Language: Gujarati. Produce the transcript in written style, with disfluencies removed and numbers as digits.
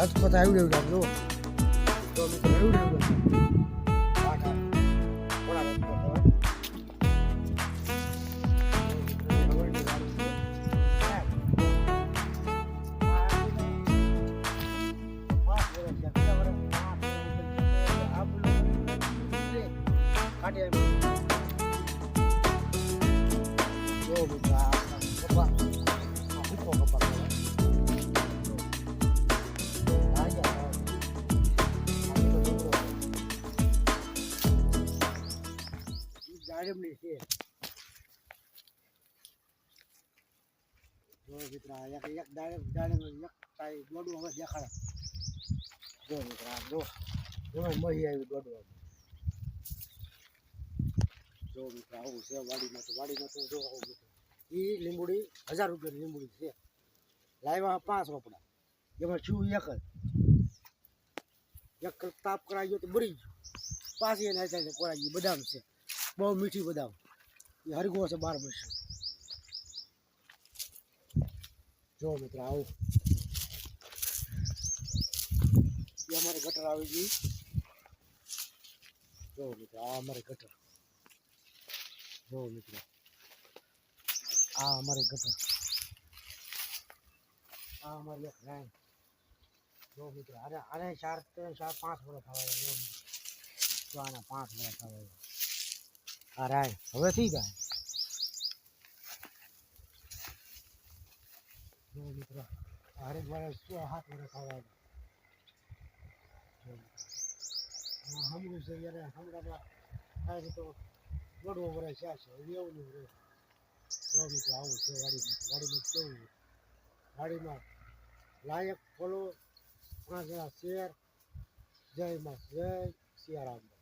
રાજકોટ આવડે જો તો મિત્રો આવડે પાટા ઘોડા રાજકોટ દાડમની છે જો મિત્ર એક દાડમ એક કાઈ દોડું હવે દેખાડે જો મિત્ર જો મહી આવી દોડવા જો મિત્ર આવું છે વાડીમાં તો જો આવું મિત્ર એ લીંબુડી 1000 રૂપિયાની લીંબુડી છે લાવ્યા 5 રોપડા એમાં શું એક તાપ કરાવી ગયો તો બળી ગયું પાછી એને આચાર કોરાઈ ગઈ બદામ છે બહુ મીઠી બદામ એ હરગો છે 12 વર્ષ જો મિત્ર આવું એ અમારે ગટર આવી ગઈ જો મિત્ર આ અમારે ગટર જો મિત્ર આ અમારે ગટર આ અમારે એક લાઈન જો મિત્ર આને 4 5 વર્ષ થવા જો આના 5 વર્ષ થવા આ રાય હવે થઈ જાય જો મિત્ર હરેક વર્ષ 7 વર્ષ થવા હમણાં છે યાર હમણાં થાય તો દોઢ વર્ષ છે એવું નહીં રહે જો મિત્ર આવું છે વાડીમાં કેવું વાડીમાં લાયક ફોલો 5 જણા શેર જય માં જય સિયારામ